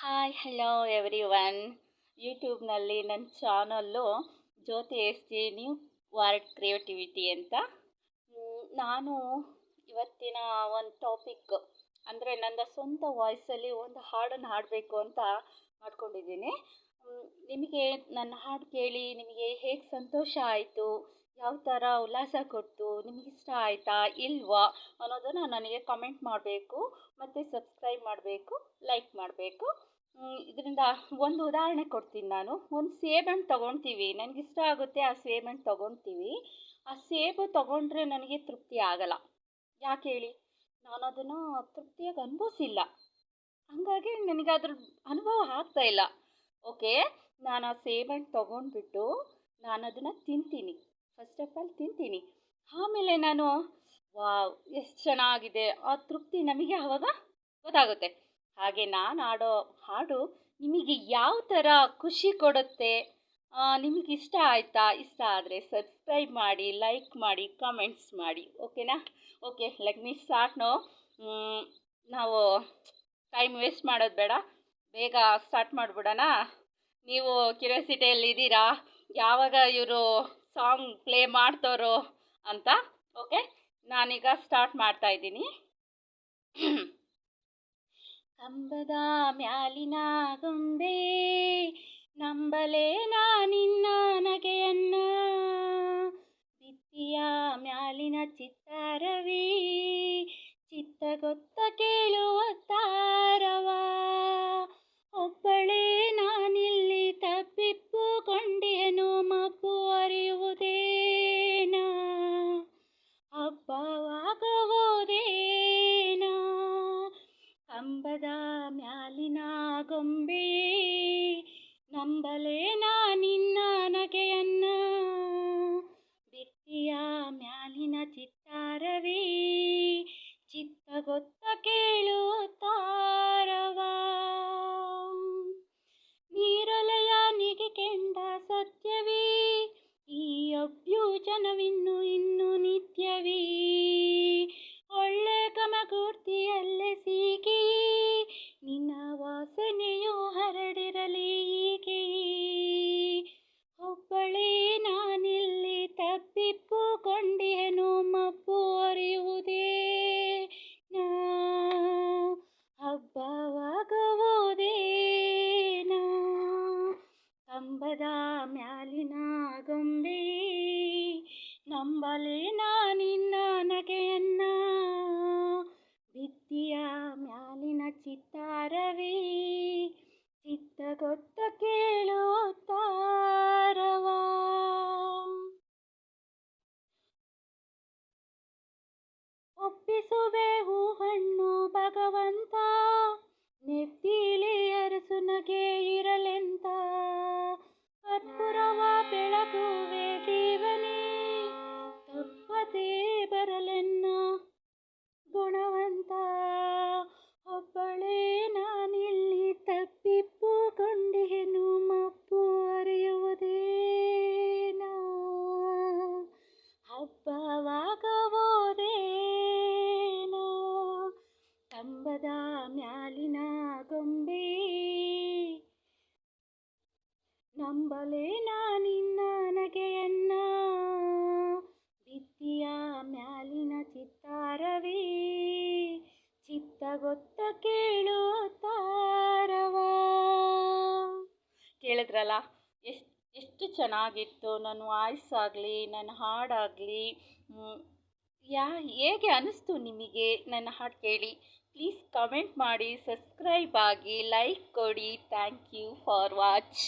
Hi hello everyone. ಯೂಟ್ಯೂಬ್ನಲ್ಲಿ ನನ್ನ channel Jyothi S G new world creativity ಅಂತ. ನಾನು ಇವತ್ತಿನ ಒಂದು ಟಾಪಿಕ್ ಅಂದರೆ ನನ್ನ ಸ್ವಂತ ವಾಯ್ಸಲ್ಲಿ ಒಂದು ಹಾಡನ್ನು ಹಾಡಬೇಕು ಅಂತ ಮಾಡ್ಕೊಂಡಿದ್ದೀನಿ. ನಿಮಗೆ ನನ್ನ ಹಾಡು ಕೇಳಿ ನಿಮಗೆ ಹೇಗೆ ಸಂತೋಷ ಆಯಿತು, ಯಾವ ಥರ ಉಲ್ಲಾಸ ಕೊಡ್ತು, ನಿಮಗಿಷ್ಟ ಆಯಿತಾ ಇಲ್ವಾ ಅನ್ನೋದನ್ನು ನನಗೆ ಕಮೆಂಟ್ ಮಾಡಬೇಕು, ಮತ್ತು ಸಬ್ಸ್ಕ್ರೈಬ್ ಮಾಡಬೇಕು, ಲೈಕ್ ಮಾಡಬೇಕು. ಇದರಿಂದ ಒಂದು ಉದಾಹರಣೆ ಕೊಡ್ತೀನಿ. ನಾನು ಒಂದು ಸೇಬನ್ನು ತೊಗೊಳ್ತೀವಿ, ನನಗಿಷ್ಟ ಆಗುತ್ತೆ, ಆ ಸೇಬನ್ನು ತೊಗೊಳ್ತೀವಿ. ಆ ಸೇಬು ತೊಗೊಂಡ್ರೆ ನನಗೆ ತೃಪ್ತಿ ಆಗಲ್ಲ. ಯಾಕೆ ಹೇಳಿ? ನಾನು ಅದನ್ನು ತೃಪ್ತಿಯಾಗಿ ಅನುಭವಿಸಿಲ್ಲ, ಹಾಗಾಗಿ ನನಗೆ ಅದ್ರ ಅನುಭವ ಆಗ್ತಾ ಇಲ್ಲ. ಓಕೆ, ನಾನು ಆ ಸೇಬನ್ನು ತೊಗೊಂಡ್ಬಿಟ್ಟು ನಾನು ಅದನ್ನು ತಿಂತೀನಿ. ಫಸ್ಟ್ ಆಫ್ ಆಲ್ ತಿಂತೀನಿ, ಆಮೇಲೆ ನಾನು ವಾವ್ ಎಷ್ಟು ಚೆನ್ನಾಗಿದೆ ಆ ತೃಪ್ತಿ ನಮಗೆ ಆವಾಗ ಗೊತ್ತಾಗುತ್ತೆ. ಹಾಗೆ ನಾನು ಆಡೋ ಹಾಡು ನಿಮಗೆ ಯಾವ ಥರ ಖುಷಿ ಕೊಡುತ್ತೆ, ನಿಮಗೆ ಇಷ್ಟ ಆಯಿತಾ? ಇಷ್ಟ ಆದರೆ ಸಬ್ಸ್ಕ್ರೈಬ್ ಮಾಡಿ, ಲೈಕ್ ಮಾಡಿ, ಕಮೆಂಟ್ಸ್ ಮಾಡಿ. ಓಕೆನಾ? Okay, let me start no. ನಾವು ಟೈಮ್ ವೇಸ್ಟ್ ಮಾಡೋದು ಬೇಡ, ಬೇಗ ಸ್ಟಾರ್ಟ್ ಮಾಡಿಬಿಡೋಣ. ನೀವು ಕ್ಯೂರಿಯಾಸಿಟಿಯಲ್ಲಿದ್ದೀರಾ ಯಾವಾಗ ಇವರು ಸಾಂಗ್ ಪ್ಲೇ ಮಾಡ್ತಾರೋ ಅಂತ. ಓಕೆ, ನಾನೀಗ ಸ್ಟಾರ್ಟ್ ಮಾಡ್ತಾ ಇದ್ದೀನಿ. ಕಂಬದ ಮ್ಯಾಲಿನ ಗೊಂಬೆ ನಂಬಲೇ ನಿನ್ನ ನಗೆಯನ್ನ, ಭಿತ್ತಿಯ ಮ್ಯಾಲಿನ ಚಿತ್ತಾರವೇ ಚಿತ್ತಗೊತ್ತ ಕೇಳುವ ತಾರವ, ಒಬ್ಬಳೇ ನಾನಿಲ್ಲಿ ತಪ್ಪಿಪ್ಪುಕೊಂಡೆನು ಮಬ್ಬು ಅರಿಯುವುದೇನಾ, ಹಬ್ಬವಾಗಬಹುದೇನಾ. ಕಂಬದ ಮ್ಯಾಲಿನ ಗೊಂಬೆ ನಂಬಲೇ ನಿನ್ನ ನಗೆಯನ್ನ, ಭಿತ್ತಿಯ ಮ್ಯಾಲಿನ ಚಿತ್ತಾರವೇ ಚಿತ್ತಗೊತ್ತ ಕೇಳುತ್ತಾರವ, ನೀರಲೆಯ ನಿಗೆಕೆಂಡ ಸತ್ಯವೇ ಈ ಅಭ್ಯುಜನವಿನ್ನು ಇನ್ನು ನಿತ್ಯವೇ, ಒಳ್ಳೆ ಕಮಗೂರ್ತಿಯಲ್ಲೇ ಸೀಗಿ ನಿನ್ನ ವಾಸನೆಯು ಹರಡಿರಲಿ ಹೀಗೆ, ಒಬ್ಬಳೇ ನಾನಿಲ್ಲಿ ತಪ್ಪಿಪ್ಪುಕೊಂಡೆನು ಮಬ್ಬು ಅರಿಯುವುದೇನಾ, ಹಬ್ಬವಾಗಬಹುದೇನಾ. ಕಂಬದ ಮ್ಯಾಲಿನ ಗೊಂಬೆ ನಂಬಲೇ ನಿನ್ನ ನಗೆಯನ್ನ, ಭಿತ್ತಿಯ ಮ್ಯಾಲಿನ ಚಿತ್ತಾರವೇ ಚಿತ್ತಗೊತ್ತ ಕೇಳುತ್ತಾರವ. ಒಪ್ಪಿಸುವೆ ಹೂಹಣ್ಣು ಭಗವಂತ, ನೆತ್ತಿಲಿ ಅರಸು ನಗೆ ಇರಲೆಂತ, ಕರ್ಪೂರವ ಬೆಳಗುವೆ ದೇವನೇ ತಪ್ಪದೇ ಬರಲೆನ್ನ ಗುಣವಂತ, ಒಬ್ಬಳೇ ನಾನಿಲ್ಲಿ ತಪ್ಪಿಪ್ಪುಕೊಂಡೆನು ಮಬ್ಬು ಅರಿಯುವುದೇನಾ, ಹಬ್ಬವಾಗಬಹುದೇನಾ. ಕಂಬದ ಮ್ಯಾಲಿನ ಗೊಂಬೆ ನಂಬಲೇ ನಿನ್ನ ನಗೆಯನ್ನ, ಭಿತ್ತಿಯ ಮ್ಯಾಲಿನ ಚಿತ್ತಾರವೇ ಚಿತ್ತಗೊತ್ತ ಕೇಳುತ್ತಾರವ. ಕೇಳಿದ್ರಲ್ಲ, ಎಷ್ಟು ಚೆನ್ನಾಗಿತ್ತು ನನ್ನ ವಾಯ್ಸ್ ಆಗಲಿ, ನನ್ನ ಹಾಡಾಗಲಿ. ಹೇಗೆ ಅನ್ನಿಸ್ತು ನಿಮಗೆ ನನ್ನ ಹಾಡು ಕೇಳಿ? ಪ್ಲೀಸ್ ಕಮೆಂಟ್ ಮಾಡಿ, ಸಬ್ಸ್ಕ್ರೈಬ್ ಆಗಿ, ಲೈಕ್ ಕೊಡಿ. Thank you for watch.